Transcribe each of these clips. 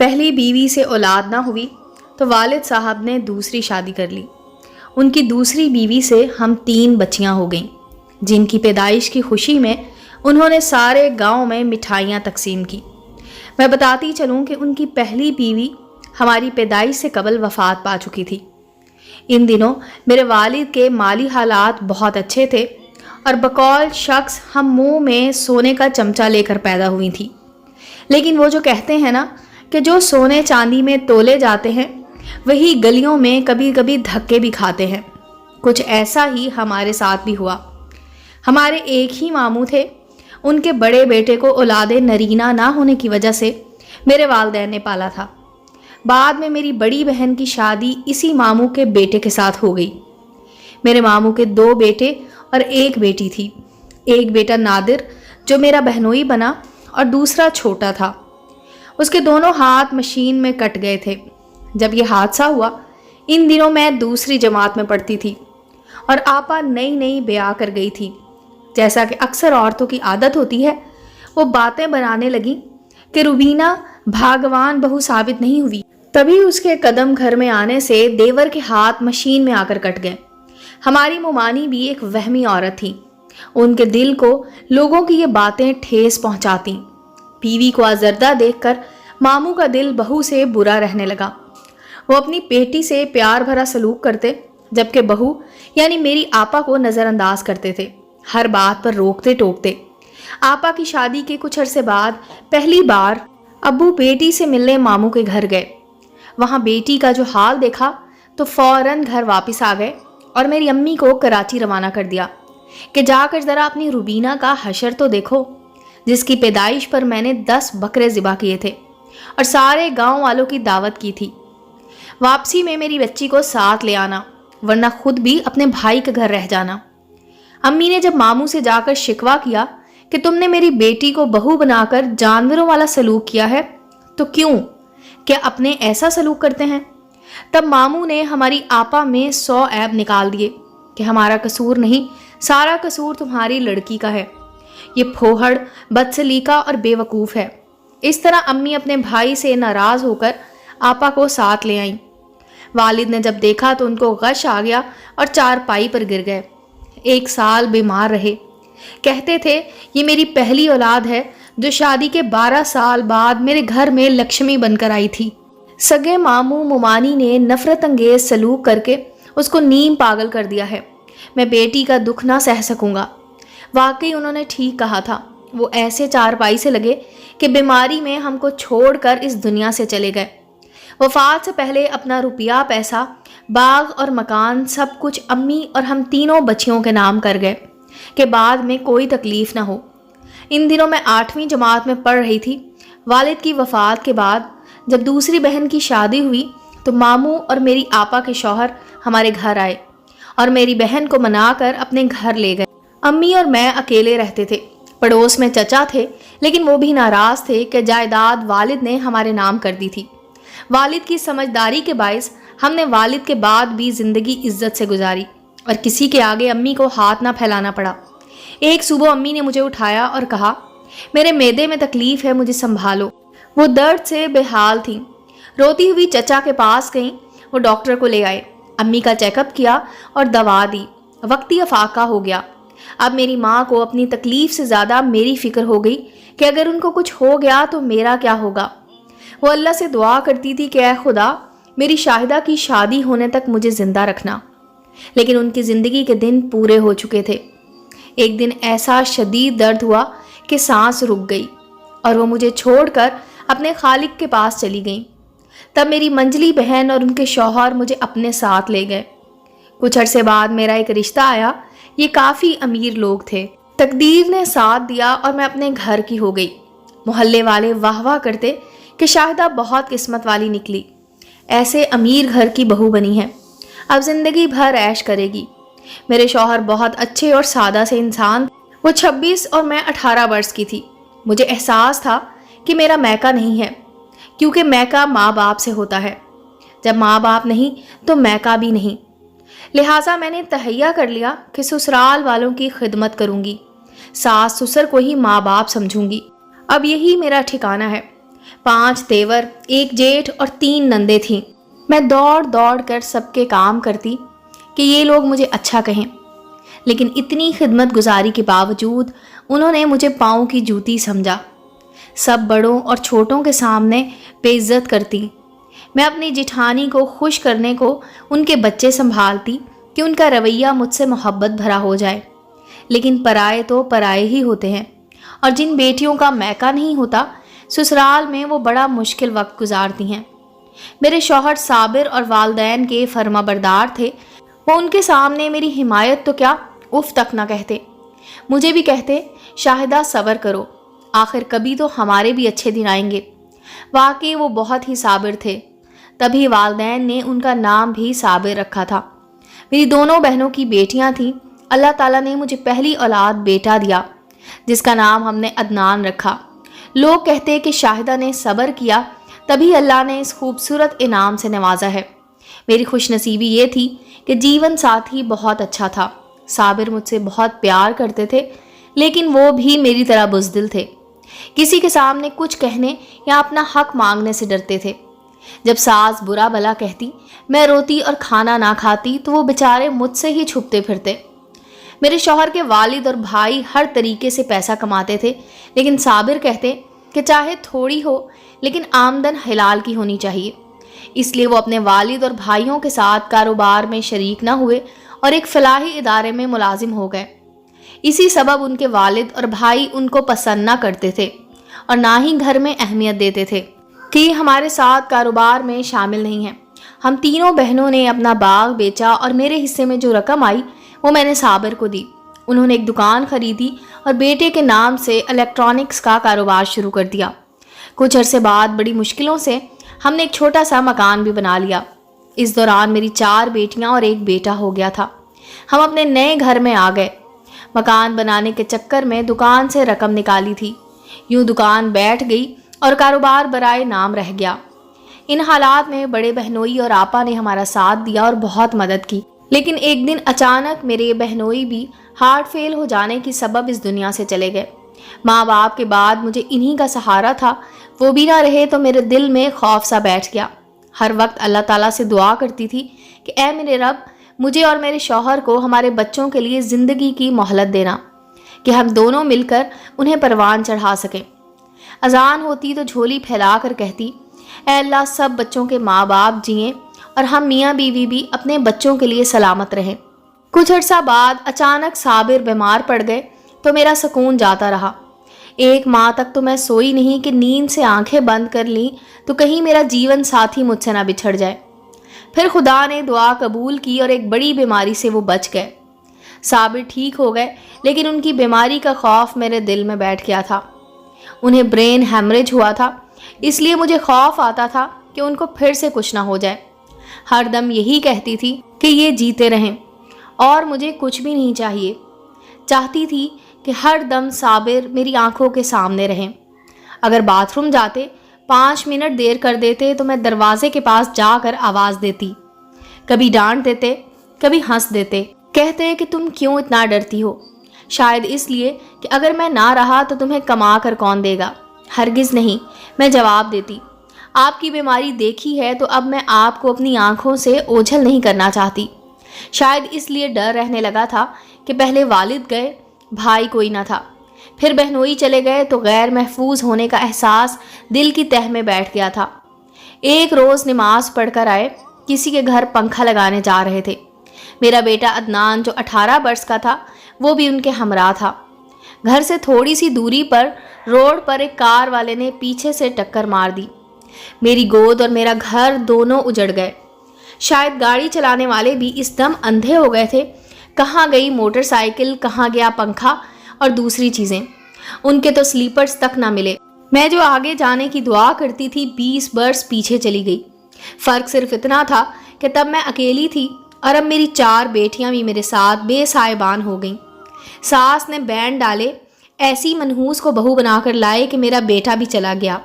پہلی بیوی سے اولاد نہ ہوئی تو والد صاحب نے دوسری شادی کر لی۔ ان کی دوسری بیوی سے ہم 3 بچیاں ہو گئیں، جن کی پیدائش کی خوشی میں انہوں نے سارے گاؤں میں مٹھائیاں تقسیم کی۔ میں بتاتی چلوں کہ ان کی پہلی بیوی ہماری پیدائش سے قبل وفات پا چکی تھی۔ ان دنوں میرے والد کے مالی حالات بہت اچھے تھے اور بقول شخص ہم منہ میں سونے کا چمچہ لے کر پیدا ہوئی تھی۔ لیکن وہ جو کہتے ہیں نا کہ جو سونے چاندی میں تولے جاتے ہیں وہی گلیوں میں کبھی کبھی دھکے بھی کھاتے ہیں، کچھ ایسا ہی ہمارے ساتھ بھی ہوا۔ ہمارے ایک ہی ماموں تھے، ان کے بڑے بیٹے کو اولاد نرینہ نہ ہونے کی وجہ سے میرے والدین نے پالا تھا۔ بعد میں میری بڑی بہن کی شادی اسی ماموں کے بیٹے کے ساتھ ہو گئی۔ میرے ماموں کے 2 بیٹے اور 1 بیٹی تھی۔ ایک بیٹا نادر جو میرا بہنوئی بنا اور دوسرا چھوٹا تھا، اس کے دونوں ہاتھ مشین میں کٹ گئے تھے۔ جب یہ حادثہ ہوا ان دنوں میں دوسری جماعت میں پڑھتی تھی اور آپا نئی بیاہ کر گئی تھی۔ جیسا کہ اکثر عورتوں کی عادت ہوتی ہے، وہ باتیں بنانے لگیں کہ روبینہ بھاگوان بہو ثابت نہیں ہوئی۔ تبھی اس کے قدم گھر میں آنے سے دیور کے ہاتھ مشین میں آ کر کٹ گئے۔ ہماری مومانی بھی ایک وہمی عورت تھی، ان کے دل کو لوگوں کی یہ باتیں ٹھیس پہنچاتی۔ بیوی کو آزردہ دیکھ کر ماموں کا دل بہو سے برا رہنے لگا۔ وہ اپنی بیٹی سے پیار بھرا سلوک کرتے، جبکہ بہو یعنی میری آپا کو نظر انداز کرتے تھے، ہر بات پر روکتے ٹوکتے۔ آپا کی شادی کے کچھ عرصے بعد پہلی بار ابو بیٹی سے ملنے ماموں کے گھر گئے۔ وہاں بیٹی کا جو حال دیکھا تو فوراً گھر واپس آ گئے اور میری امی کو کراچی روانہ کر دیا کہ جا کر ذرا اپنی روبینہ کا حشر تو دیکھو، جس کی پیدائش پر میں نے 10 بکرے ذبح کیے تھے اور سارے گاؤں والوں کی دعوت کی تھی۔ واپسی میں میری بچی کو ساتھ لے آنا، ورنہ خود بھی اپنے بھائی کے گھر رہ جانا۔ امی نے جب ماموں سے جا کر شکوہ کیا کہ تم نے میری بیٹی کو بہو بنا کر جانوروں والا سلوک کیا ہے تو کیا اپنے ایسا سلوک کرتے ہیں؟ تب ماموں نے ہماری آپا میں 100 عیب نکال دیے کہ ہمارا قصور نہیں، سارا قصور تمہاری لڑکی کا ہے، یہ پھوہڑ، بدسلیقہ اور بے وقوف ہے۔ اس طرح امی اپنے بھائی سے ناراض ہو کر آپا کو ساتھ لے آئیں۔ والد نے جب دیکھا تو ان کو غش آ گیا اور چارپائی پر گر گئے۔ 1 سال بیمار رہے۔ کہتے تھے یہ میری پہلی اولاد ہے جو شادی کے 12 سال بعد میرے گھر میں لکشمی بن کر آئی تھی۔ سگے ماموں مومانی نے نفرت انگیز سلوک کر کے اس کو نیم پاگل کر دیا ہے۔ میں بیٹی کا دکھ نہ سہ سکوں گا۔ واقعی انہوں نے ٹھیک کہا تھا۔ وہ ایسے چارپائی سے لگے کہ بیماری میں ہم کو چھوڑ کر اس دنیا سے چلے گئے۔ وفات سے پہلے اپنا روپیہ پیسہ، باغ اور مکان سب کچھ امی اور ہم تینوں بچیوں کے نام کر گئے کہ بعد میں کوئی تکلیف نہ ہو۔ ان دنوں میں 8ویں جماعت میں پڑھ رہی تھی۔ والد کی وفات کے بعد جب دوسری بہن کی شادی ہوئی تو ماموں اور میری آپا کے شوہر ہمارے گھر آئے اور میری بہن کو منا کر اپنے گھر لے گئے۔ امی اور میں اکیلے رہتے تھے۔ پڑوس میں چچا تھے، لیکن وہ بھی ناراض تھے کہ جائیداد والد نے ہمارے نام کر دی تھی۔ والد کی سمجھداری کے باعث ہم نے والد کے بعد بھی زندگی عزت سے گزاری اور کسی کے آگے امی کو ہاتھ نہ پھیلانا پڑا۔ ایک صبح امی نے مجھے اٹھایا اور کہا، میرے معدے میں تکلیف ہے، مجھے سنبھالو۔ وہ درد سے بے حال تھیں۔ روتی ہوئی چچا کے پاس گئیں، وہ ڈاکٹر کو لے آئے، امی کا چیک اپ کیا اور دوا دی۔ وقتی افاقہ ہو گیا۔ اب میری ماں کو اپنی تکلیف سے زیادہ میری فکر ہو گئی کہ اگر ان کو کچھ ہو گیا تو میرا کیا ہوگا۔ وہ اللہ سے دعا کرتی تھی کہ اے خدا میری شاہدہ کی شادی ہونے تک مجھے زندہ رکھنا، لیکن ان کی زندگی کے دن پورے ہو چکے تھے۔ ایک دن ایسا شدید درد ہوا کہ سانس رک گئی اور وہ مجھے چھوڑ کر اپنے خالق کے پاس چلی گئیں۔ تب میری منجلی بہن اور ان کے شوہر مجھے اپنے ساتھ لے گئے۔ کچھ عرصے بعد میرا ایک رشتہ آیا۔ یہ کافی امیر لوگ تھے۔ تقدیر نے ساتھ دیا اور میں اپنے گھر کی ہو گئی۔ محلے والے واہ واہ کرتے کہ شاہدہ بہت قسمت والی نکلی، ایسے امیر گھر کی بہو بنی ہے، اب زندگی بھر عیش کرے گی۔ میرے شوہر بہت اچھے اور سادہ سے انسان، وہ 26 اور میں 18 برس کی تھی۔ مجھے احساس تھا کہ میرا میکا نہیں ہے، کیونکہ میکا ماں باپ سے ہوتا ہے، جب ماں باپ نہیں تو میکا بھی نہیں۔ لہٰذا میں نے تہیہ کر لیا کہ سسرال والوں کی خدمت کروں گی، ساس سسر کو ہی ماں باپ سمجھوں گی۔ اب یہی میرا ٹھکانہ ہے۔ 5 तेवर, 1 जेठ और 3 नंदे थीं। मैं दौड़ दौड़ कर सबके काम करती कि ये लोग मुझे अच्छा कहें, लेकिन इतनी खिदमत गुजारी के बावजूद उन्होंने मुझे पाँव की जूती समझा। सब बड़ों और छोटों के सामने बेइज्जत करती। मैं अपनी जिठानी को खुश करने को उनके बच्चे संभालती कि उनका रवैया मुझसे मोहब्बत भरा हो जाए, लेकिन पराए तो पराए ही होते हैं, और जिन बेटियों का मैका नहीं होता ससुराल में वो बड़ा मुश्किल वक्त गुजारती हैं। मेरे शौहर साबिर और वालदैन के फर्माबरदार थे। वो उनके सामने मेरी हिमायत तो क्या उफ तक ना कहते। मुझे भी कहते, शाहिदा सब्र करो, आखिर कभी तो हमारे भी अच्छे दिन आएंगे। वाकई वो बहुत ही साबिर थे, तभी वालदैन ने उनका नाम भी साबिर रखा था। मेरी दोनों बहनों की बेटियां थीं। अल्लाह ताला ने मुझे पहली औलाद बेटा दिया, जिसका नाम हमने अदनान रखा। लोग कहते कि शाहिदा ने सब्र किया, तभी अल्लाह ने इस खूबसूरत इनाम से नवाजा है। मेरी खुशनसीबी ये थी कि जीवन साथी बहुत अच्छा था। साबिर मुझसे बहुत प्यार करते थे, लेकिन वो भी मेरी तरह बुज़दिल थे। किसी के सामने कुछ कहने या अपना हक मांगने से डरते थे। जब सास बुरा भला कहती, मैं रोती और खाना ना खाती तो वो बेचारे मुझसे ही छुपते फिरते। मेरे शौहर के वालिद और भाई हर तरीके से पैसा कमाते थे, लेकिन साबिर कहते कि चाहे थोड़ी हो लेकिन आमदन हलाल की होनी चाहिए। इसलिए वो अपने वालिद और भाइयों के साथ कारोबार में शरीक न हुए और एक फलाही इदारे में मुलाजिम हो गए। इसी सबब उनके वालिद और भाई उनको पसंद ना करते थे और ना ही घर में अहमियत देते थे कि हमारे साथ कारोबार में शामिल नहीं हैं। हम तीनों बहनों ने अपना बाग बेचा और मेरे हिस्से में जो रकम आई वो मैंने साबिर को दी। उन्होंने एक दुकान खरीदी और बेटे के नाम से इलेक्ट्रॉनिक्स का कारोबार शुरू कर दिया। कुछ अरसे बाद बड़ी मुश्किलों से हमने एक छोटा सा मकान भी बना लिया। इस दौरान मेरी 4 बेटियां और 1 बेटा हो गया था। हम अपने नए घर में आ गए। मकान बनाने के चक्कर में दुकान से रकम निकाली थी। यूं दुकान बैठ गई और कारोबार बराए नाम रह गया। इन हालात में बड़े बहनोई और आपा ने हमारा साथ दिया और बहुत मदद की। लेकिन एक दिन अचानक मेरे बहनोई भी हार्ट फेल हो जाने की सबब इस दुनिया से चले गए। माँ बाप के बाद मुझे इन्हीं का सहारा था। वो भी ना रहे तो मेरे दिल में खौफ सा बैठ गया। हर वक्त अल्लाह ताला से दुआ करती थी कि ऐ मेरे रब, मुझे और मेरे शौहर को हमारे बच्चों के लिए ज़िंदगी की मोहलत देना कि हम दोनों मिलकर उन्हें परवान चढ़ा सकें। अजान होती तो झोली फैला कर कहती, ऐ अल्लाह, सब बच्चों के माँ बाप जिएं और हम मियाँ बीवी भी अपने बच्चों के लिए सलामत रहें। कुछ अर्सा बाद अचानक साबिर बीमार पड़ गए तो मेरा सुकून जाता रहा। 1 माह तक तो मैं सोई नहीं कि नींद से आंखें बंद कर लीं तो कहीं मेरा जीवन साथी मुझसे ना बिछड़ जाए। फिर खुदा ने दुआ कबूल की और एक बड़ी बीमारी से वो बच गए। साबिर ठीक हो गए, लेकिन उनकी बीमारी का खौफ मेरे दिल में बैठ गया था। उन्हें ब्रेन हैमरेज हुआ था, इसलिए मुझे खौफ आता था कि उनको फिर से कुछ ना हो जाए। हर दम यही कहती थी कि ये जीते रहें और मुझे कुछ भी नहीं चाहिए। चाहती थी कि हर दम साबिर मेरी आंखों के सामने रहें। अगर बाथरूम जाते 5 मिनट देर कर देते तो मैं दरवाजे के पास जाकर आवाज़ देती। कभी डांट देते, कभी हंस देते। कहते कि तुम क्यों इतना डरती हो? शायद इसलिए कि अगर मैं ना रहा तो तुम्हें कमा कर कौन देगा। हरगिज़ नहीं, मैं जवाब देती। आपकी बीमारी देखी है तो अब मैं आपको अपनी आंखों से ओझल नहीं करना चाहती। शायद इसलिए डर रहने लगा था कि पहले वालिद गए, भाई कोई ना था, फिर बहनोई चले गए तो गैर महफूज होने का एहसास दिल की तह में बैठ गया था। एक रोज़ नमाज पढ़कर आए, किसी के घर पंखा लगाने जा रहे थे। मेरा बेटा अदनान जो 18 वर्ष का था वो भी उनके हमरा था। घर से थोड़ी सी दूरी पर रोड पर एक कार वाले ने पीछे से टक्कर मार दी। मेरी गोद और मेरा घर दोनों उजड़ गए। शायद गाड़ी चलाने वाले भी इस दम अंधे हो गए थे। कहाँ गई मोटरसाइकिल, कहाँ गया पंखा और दूसरी चीज़ें। उनके तो स्लीपर्स तक ना मिले। मैं जो आगे जाने की दुआ करती थी 20 वर्ष पीछे चली गई। फ़र्क सिर्फ इतना था कि तब मैं अकेली थी और अब मेरी 4 बेटियां भी मेरे साथ बेसाहिबान हो गईं। सास ने बैंड डाले, ऐसी मनहूस को बहू बनाकर लाए कि मेरा बेटा भी चला गया।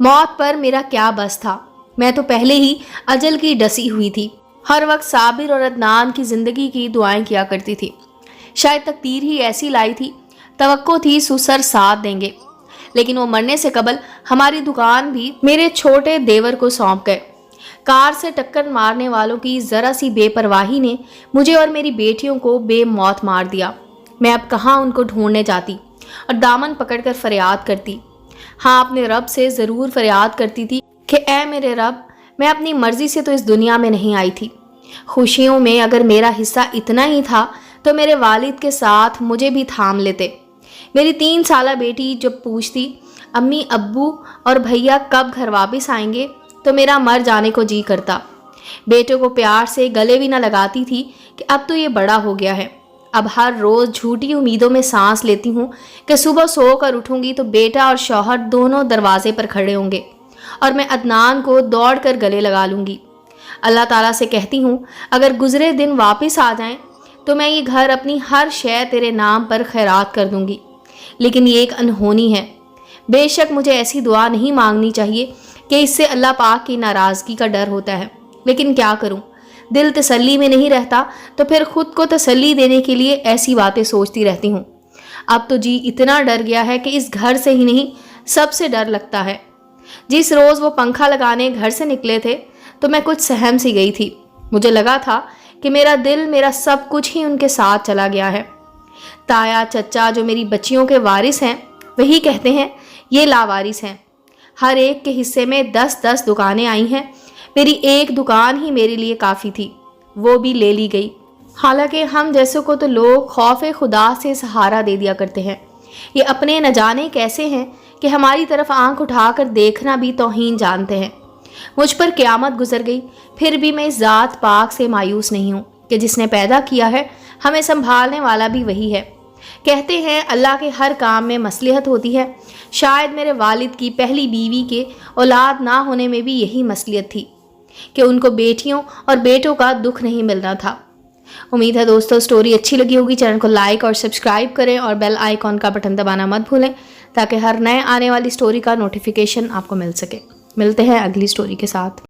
मौत पर मेरा क्या बस था, मैं तो पहले ही अजल की डसी हुई थी। हर वक्त साबिर और अदनान की ज़िंदगी की दुआएं किया करती थी। शायद तकदीर ही ऐसी लाई थी, तवक्को थी सुसर साथ देंगे। लेकिन वो मरने से कबल हमारी दुकान भी मेरे छोटे देवर को सौंप गए। कार से टक्कर मारने वालों की ज़रा सी बेपरवाही ने मुझे और मेरी बेटियों को बेमौत मार दिया। मैं अब कहाँ उनको ढूंढने जाती और दामन पकड़कर फरियाद करती। हाँ, अपने रब से ज़रूर फरियाद करती थी कि ऐ मेरे रब, मैं अपनी मर्ज़ी से तो इस दुनिया में नहीं आई थी। खुशियों में अगर मेरा हिस्सा इतना ही था तो मेरे वालिद के साथ मुझे भी थाम लेते। मेरी 3 साला बेटी जब पूछती अम्मी, अब्बू और भैया कब घर वापस आएंगे, तो मेरा मर जाने को जी करता। बेटे को प्यार से गले भी न लगाती थी कि अब तो ये बड़ा हो गया है। अब हर रोज़ झूठी उम्मीदों में सांस लेती हूँ कि सुबह सोकर उठूँगी तो बेटा और शौहर दोनों दरवाजे पर खड़े होंगे और मैं अदनान को दौड़ कर गले लगा लूँगी। अल्लाह ताला से कहती हूँ, अगर गुज़रे दिन वापस आ जाएं तो मैं ये घर, अपनी हर शय तेरे नाम पर खैरात कर दूँगी। लेकिन ये एक अनहोनी है। बेशक मुझे ऐसी दुआ नहीं मांगनी चाहिए कि इससे अल्लाह पाक की नाराज़गी का डर होता है, लेकिन क्या करूं, दिल तसल्ली में नहीं रहता तो फिर खुद को तसल्ली देने के लिए ऐसी बातें सोचती रहती हूं। अब तो जी इतना डर गया है कि इस घर से ही नहीं, सबसे डर लगता है। जिस रोज़ वो पंखा लगाने घर से निकले थे तो मैं कुछ सहम सी गई थी। मुझे लगा था कि मेरा दिल, मेरा सब कुछ ही उनके साथ चला गया है। ताया चचा जो मेरी बच्चियों के वारिस हैं, वही कहते हैं ये लावारिस हैं। हर एक के हिस्से में 10-10 दुकानें आई हैं। मेरी एक दुकान ही मेरे लिए काफ़ी थी, वो भी ले ली गई। हालांकि हम जैसों को तो लोग खौफ खुदा से सहारा दे दिया करते हैं। ये अपने न जाने कैसे हैं कि हमारी तरफ आंख उठाकर देखना भी तौहीन जानते हैं। मुझ पर क़यामत गुजर गई, फिर भी मैं इस ज़ात पाक से मायूस नहीं हूँ कि जिसने पैदा किया है, हमें संभालने वाला भी वही है। कहते हैं अल्लाह के हर काम में मसलहत होती है। शायद मेरे वालिद की पहली बीवी के औलाद ना होने में भी यही मसलहत थी कि उनको बेटियों और बेटों का दुख नहीं मिलना था। उम्मीद है दोस्तों स्टोरी अच्छी लगी होगी। चैनल को लाइक और सब्सक्राइब करें और बेल आइकॉन का बटन दबाना मत भूलें ताकि हर नए आने वाली स्टोरी का नोटिफिकेशन आपको मिल सके। मिलते हैं अगली स्टोरी के साथ।